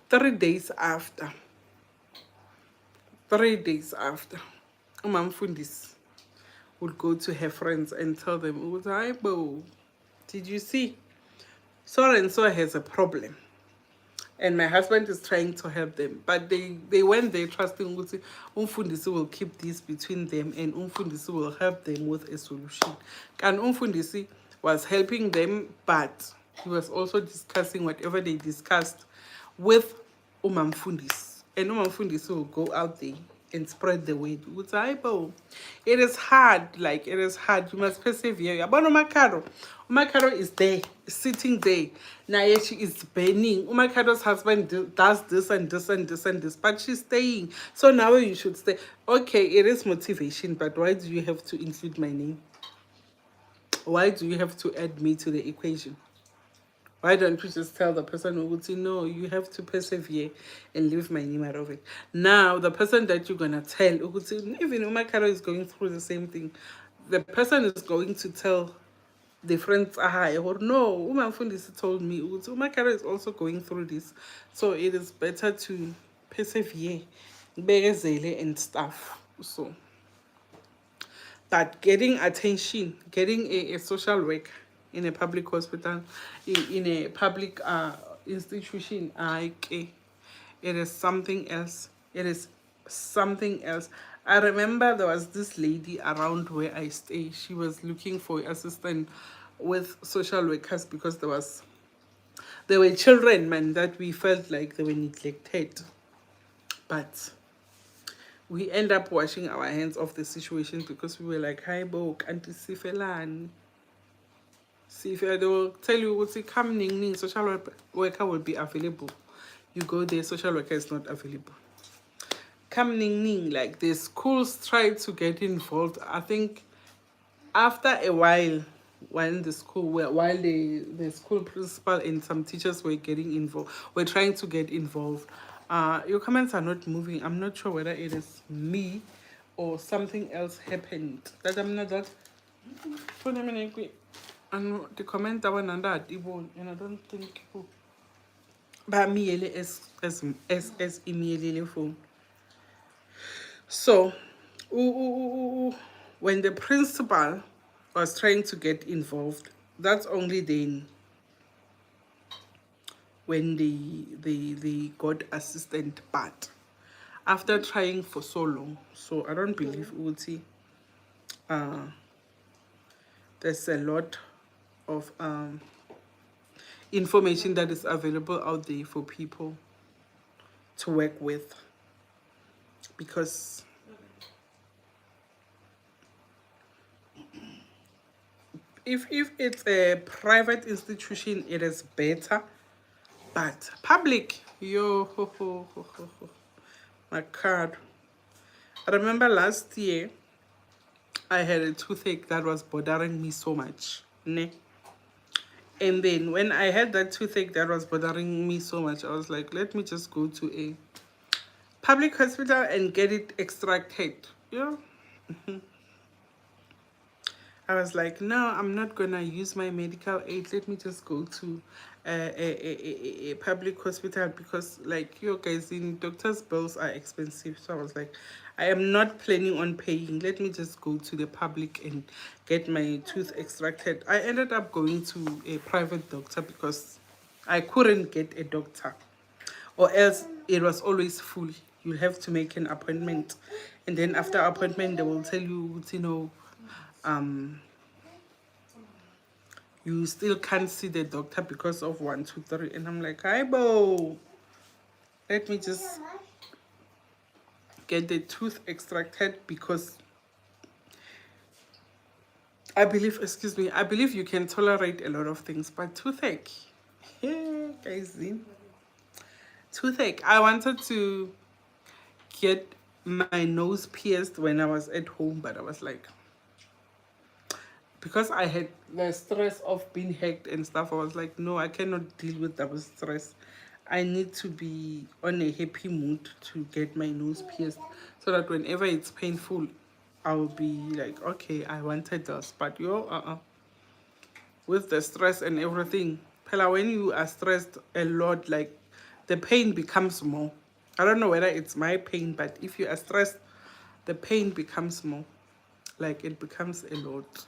Speaker 1: 3 days after, 3 days after, umamfundisi would go to her friends and tell them, "Hi, Bo, did you see? So and so has a problem." And my husband is trying to help them, but they went there trusting ukuthi umfundisi will keep this between them and umfundisi will help them with a solution. And umfundisi was helping them, but he was also discussing whatever they discussed with umamfundisi, and umamfundisi will go out there and spread the word. It is hard, like it is hard. You must persevere. Yabona Umakaro is there, sitting there. Nayeshi is burning. Umakaro's husband does this and this and this and this, but she's staying. So now you should stay. Okay, it is motivation, but why do you have to include my name? Why do you have to add me to the equation? Why don't you just tell the person who would say, no, you have to persevere and leave my name out of it? Now, the person that you're going to tell, even Umakaro is going through the same thing, the person is going to tell the friends, or no, Umamfundisi told me, Umakaro is also going through this. So it is better to persevere, bekezele and stuff. So, but getting attention, getting a social worker in a public hospital, in a public institution, it is something else. It is something else. I remember there was this lady around where I stay. She was looking for assistance with social workers because there were children, man, that we felt like they were neglected. But we end up washing our hands off the situation because we were like, hi, Bo, can't sifelani. See, if they will tell you, we'll say, come, Ning, social worker will be available. You go there, social worker is not available. Come, Ning, like the schools try to get involved. I think after a while, when the school, while the school principal and some teachers were getting involved, were trying to get involved, your comments are not moving. I'm not sure whether it is me or something else happened. That I'm not that. And the comment that went under and I don't think people. But me as immediately phone. So, when the principal was trying to get involved, that's only then when they got assistant. But after trying for so long, so I don't believe Uti. There's a lot of information that is available out there for people to work with, because if it's a private institution, it is better, but public, my card. I remember last year I had a toothache that was bothering me so much, ne? And then when I had that toothache that was bothering me so much, I was like, let me just go to a public hospital and get it extracted. I was like, no, I'm not gonna use my medical aid. Let me just go to a public hospital, because like you guys, in doctors' bills are expensive. So I was like, I am not planning on paying. Let me just go to the public and get my tooth extracted. I ended up going to a private doctor because I couldn't get a doctor, or else it was always full. You have to make an appointment, and then after appointment they will tell you, you still can't see the doctor because of 1, 2, 3. And I'm like, hi, Bo, let me just get the tooth extracted, because I believe, I believe you can tolerate a lot of things, but toothache, yeah, guys, toothache. I wanted to get my nose pierced when I was at home, but I was like, because I had the stress of being hacked and stuff, I was like, no, I cannot deal with that stress. I need to be on a happy mood to get my nose pierced, so that whenever it's painful, I'll be like, okay, I wanted this. But with the stress and everything, Pella, when you are stressed a lot, like the pain becomes more. I don't know whether it's my pain, but if you are stressed, the pain becomes more. like it becomes a lot.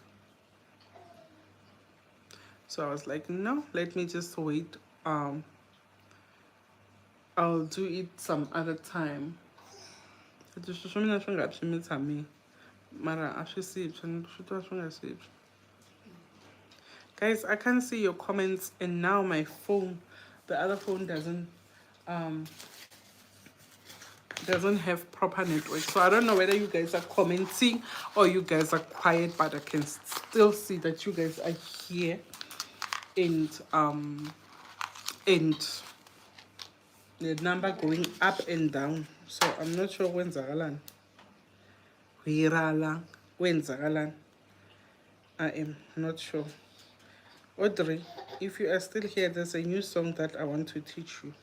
Speaker 1: So I was like, no, let me just wait. I'll do it some other time. Guys, I can't see your comments, and now my phone, the other phone doesn't have proper network, so I don't know whether you guys are commenting or you guys are quiet, but I can still see that you guys are here, and the number going up and down. So I'm not sure when Zagalan. I am not sure. Audrey, if you are still here, there's a new song that I want to teach you.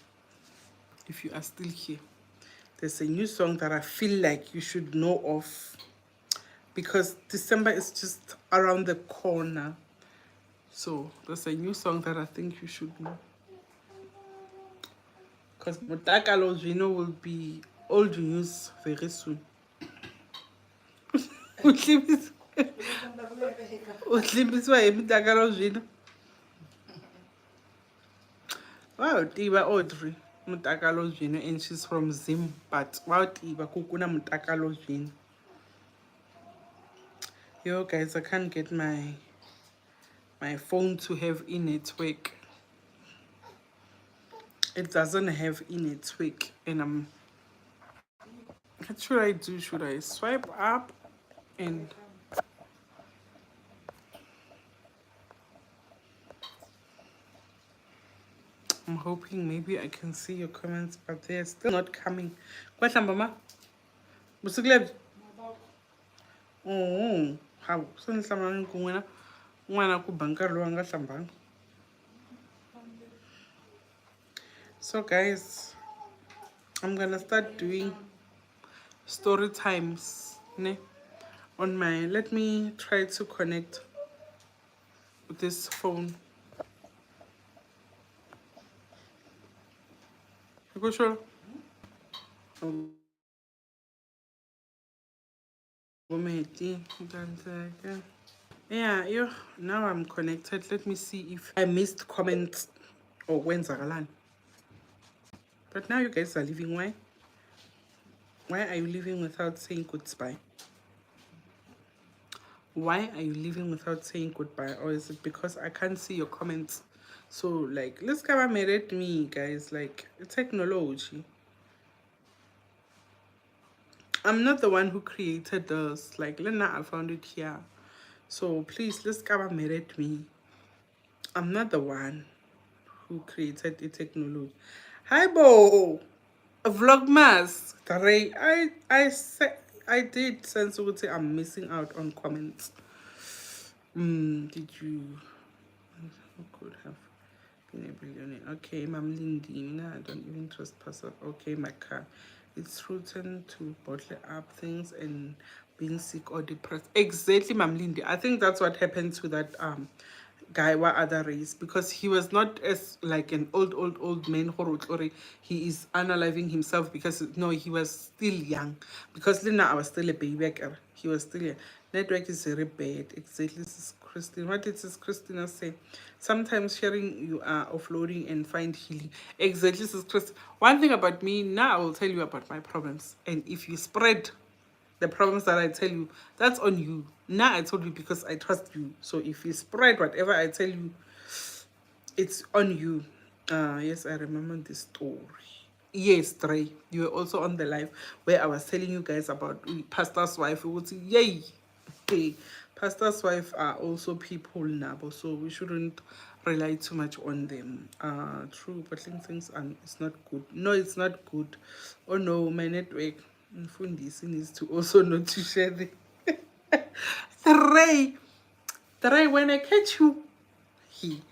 Speaker 1: If you are still here, there's a new song that I feel like you should know of, because December is just around the corner. So there's a new song that I think you should know. Because Mutakalo Vino will be old news very soon. Wow, Tiba Audrey Mutakalo Vino, and she's from Zim, but wow, Tiba Kukuna Mutakalo Vino. Yo guys, I can't get my phone to have e-network. It doesn't have e-network, and what should I do? Should I swipe up? And I'm hoping maybe I can see your comments, but they're still not coming. What mama? Oh, how? So guys, I'm gonna start doing story times on my, let me try to connect with this phone. You go sure? Yeah, now I'm connected. Let me see if I missed comments or when Zagalan. But now you guys are leaving. Why? Why are you leaving without saying goodbye? Why are you leaving without saying goodbye? Or is it because I can't see your comments? So like, let's come married me, guys. Like, technology. I'm not the one who created this. Like, Lena, I found it here. So please, let's come married me. I'm not the one who created the technology. Hi, Bo. Vlogmas. I did sense what I'm missing out on comments. Did you? Could have been a billionaire. Okay, Mam Lindy. I don't even trust person. Okay, my car. It's rotten to bottle up things and being sick or depressed. Exactly, Mam Lindy. I think that's what happened to that guy wa other race, because he was not as like an old man. He is unaliving himself because no, he was still young, because Lena, I was still a baby. He was still young. Network is very bad. Exactly, this is Christine. What did this Christina say? Sometimes sharing you are offloading and find healing. Exactly, this is Christine. One thing about me, now I will tell you about my problems, and if you spread the problems that I tell you, that's on you. Now I told you because I trust you. So if you spread whatever I tell you, it's on you. Yes, I remember this story. Yes, Trey, you were also on the live where I was telling you guys about pastor's wife. It was yay. Okay, pastor's wife are also people now, so we shouldn't rely too much on them. True, but things it's not good. No, it's not good. Oh no, my network. Mfundisi needs to also know to share the Ray, when I catch you, he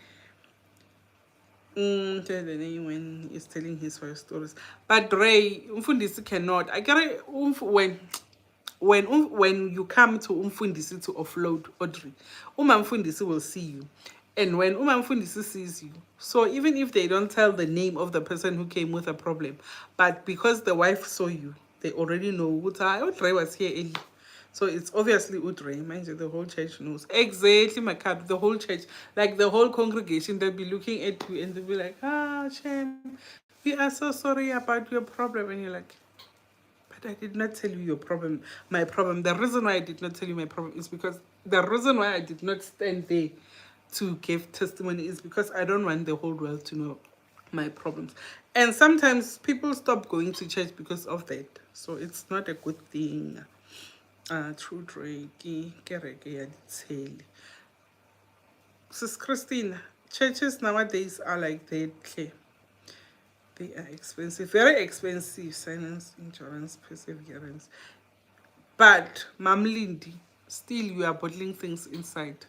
Speaker 1: tell the name when he's telling his wife stories. But Ray, Mfundisi cannot. I get when you come to Mfundisi to offload Audrey, Mfundisi will see you. And when Mfundisi sees you, so even if they don't tell the name of the person who came with a problem, but because the wife saw you, they already know what Audrey was here early. So it's obviously Udre. Mind you, the whole church knows. Exactly, my cat. The whole church, like the whole congregation, they'll be looking at you and they'll be like, ah, Shem, we are so sorry about your problem. And you're like, but I did not tell you your problem, my problem. The reason why I did not tell you my problem is because the reason why I did not stand there to give testimony is because I don't want the whole world to know my problems. And sometimes people stop going to church because of that. So it's not a good thing. True Drake, Sis Christine, churches nowadays are like that. They are expensive, very expensive. Silence, insurance, perseverance. But, Mam Lindy, still you are bottling things inside.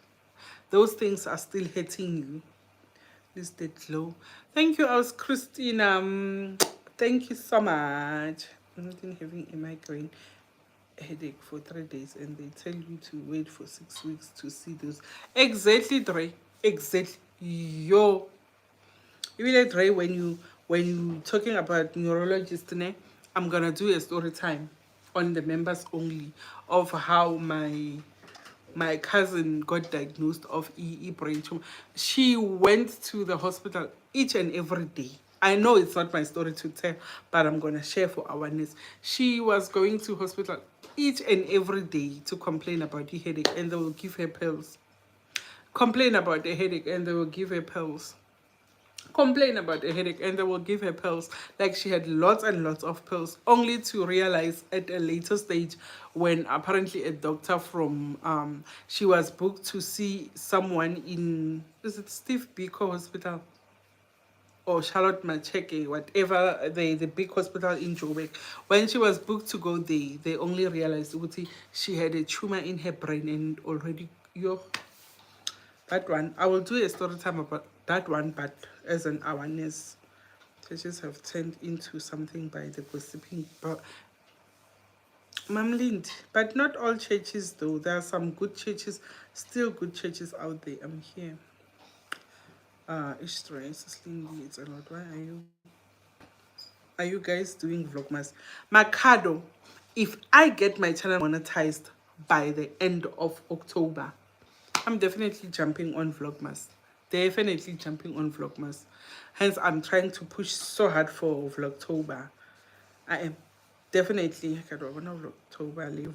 Speaker 1: Those things are still hurting you. Is that low? Thank you, I was Christine. Thank you so much. I'm not having a migraine headache for 3 days and they tell you to wait for 6 weeks to see those. Exactly, Dre. Exactly. Yo. Even Dre, when you talking about neurologist, I'm gonna do a story time on the members only of how my cousin got diagnosed of brain tumor. She went to the hospital each and every day. I know it's not my story to tell, but I'm gonna share for awareness. She was going to hospital each and every day to complain about the headache, and they will give her pills. Complain about the headache, and they will give her pills. Complain about a headache, and they will give her pills. Like she had lots and lots of pills, only to realize at a later stage when apparently a doctor from she was booked to see someone in, is it Steve Biko Hospital or Charlotte Macheke, whatever, the big hospital in Joburg. When she was booked to go there, they only realized she had a tumor in her brain and already yo. That one, I will do a story time about that one, but as an awareness, churches have turned into something by the gossiping. But Mam Lind, but not all churches though. There are some good churches, still good churches out there. I'm here. Ishtra, Lindy, it's a lot. Why are you guys doing vlogmas? Macado, if I get my channel monetized by the end of October, I'm definitely jumping on vlogmas. Definitely jumping on vlogmas. Hence, I'm trying to push so hard for vlogtober. I am definitely vlogtober,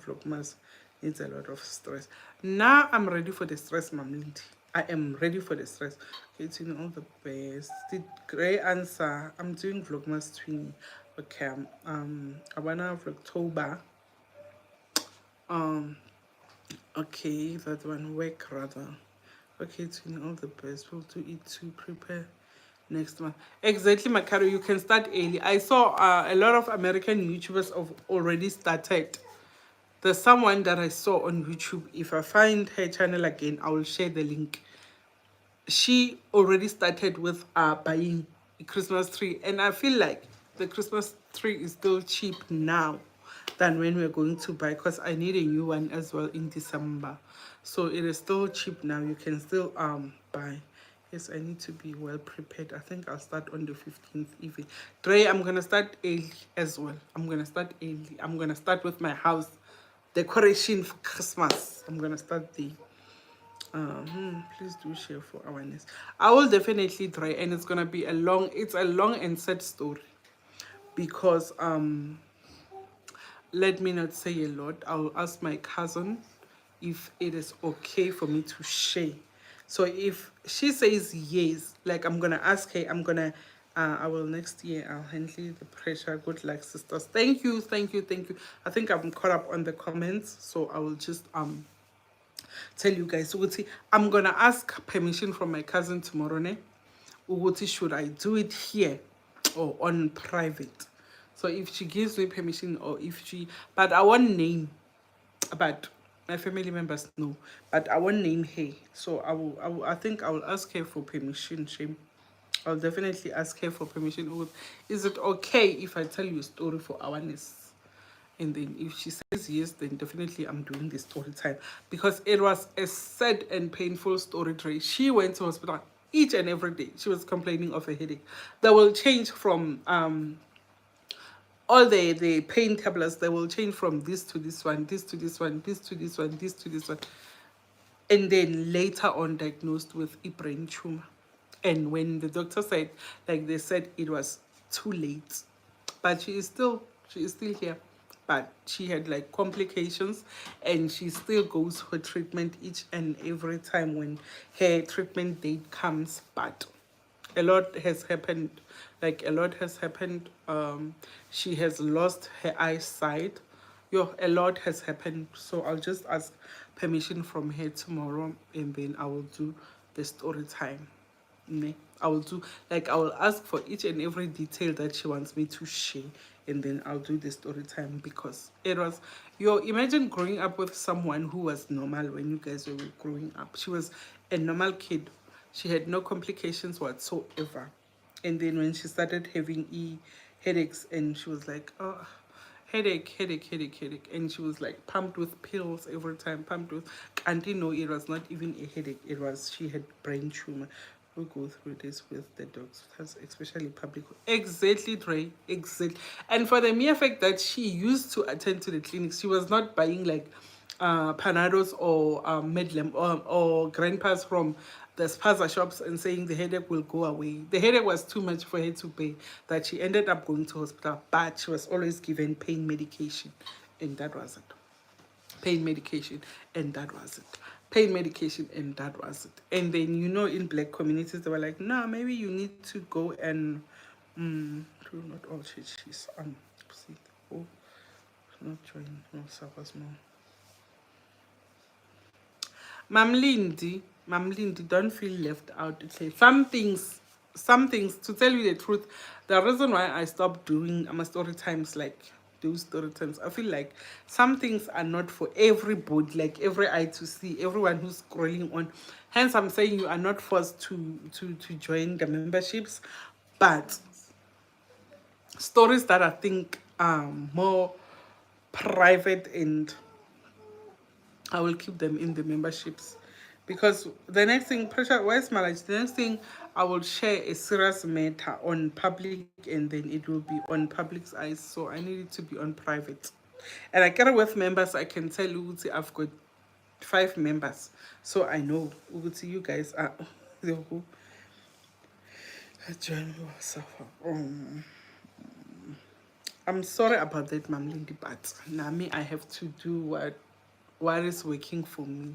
Speaker 1: vlogmas needs a lot of stress. Now I'm ready for the stress, Mam Lindy. I am ready for the stress. Okay, you know, all the best. The grey answer. I'm doing vlogmas 20. Okay. I wanna vlogtober. Okay, that one work rather. Okay, to all the best. We'll do it to prepare next month. Exactly, Macaro. You can start early. I saw a lot of American YouTubers have already started. There's someone that I saw on YouTube. If I find her channel again, I will share the link. She already started with buying a Christmas tree, and I feel like the Christmas tree is still cheap now than when we're going to buy, because I need a new one as well in December. So it is still cheap now. You can still buy. Yes, I need to be well prepared. I think I'll start on the 15th even. Dre, I'm gonna start early as well. I'm gonna start early. I'm gonna start with my house decoration for Christmas. I'm gonna start there. Please do share for awareness. I will definitely try, and it's gonna be a long and sad story, because let me not say a lot. I'll ask my cousin if it is okay for me to share. So if she says yes, like I'm gonna ask her, I will next year, I'll handle the pressure. Good luck, sisters. Thank you. I think I'm caught up on the comments, so I will just tell you guys. Uguti, I'm gonna ask permission from my cousin tomorrow. Uguti, should I do it here or on private? So if she gives me permission, or if she, but I won't name, but my family members know, but I won't name her. So I think I will ask her for permission. I'll definitely ask her for permission. Is it okay if I tell you a story for awareness? And then if she says yes, then definitely I'm doing the story time, because it was a sad and painful story. She went to hospital each and every day. She was complaining of a headache that will change from all the pain tablets, they will change from this to this one, this to this one, this to this one, this to this one, and then later on diagnosed with a brain tumor. And when the doctor said, like they said, it was too late, but she is still here, but she had like complications, and she still goes for treatment each and every time when her treatment date comes. But a lot has happened, like a lot has happened. She has lost her eyesight. Yo, a lot has happened, so I'll just ask permission from her tomorrow, and then I will do the story time. Ne? I will do, like, I will ask for each and every detail that she wants me to share, and then I'll do the story time, because it was, yo, imagine growing up with someone who was normal when you guys were growing up. She was a normal kid. She had no complications whatsoever. And then when she started having headaches, and she was like, oh, headache, and she was like pumped with pills every time, pumped with, and you know, it was not even a headache, it was, she had brain tumor. We go through this with the dogs, especially public. Exactly, Dre, exactly. And for the mere fact that she used to attend to the clinics, she was not buying like Panados or Medlem or grandpas from the spaza shops and saying the headache will go away. The headache was too much for her to pay, that she ended up going to hospital, but she was always given pain medication, and that was it. Pain medication, and that was it. Pain medication, and that was it. And then, you know, in black communities, they were like, no, maybe you need to go and do not all churches. See, oh, not join, no, suffers more. Mam Lindy, don't feel left out. Okay, some things, to tell you the truth, the reason why I stopped doing my story times, like those story times, I feel like some things are not for everybody, like every eye to see, everyone who's scrolling on. Hence, I'm saying you are not forced to join the memberships, but stories that I think are more private, and I will keep them in the memberships, because the next thing, pressure, where's my life? The next thing, I will share a serious matter on public, and then it will be on public's eyes. So I need it to be on private. And I carry with members, I can tell you, I've got 5 members. So I know, you guys are the who join suffer. I'm sorry about that, Mam Lindy, but now me, I have to do what is working for me.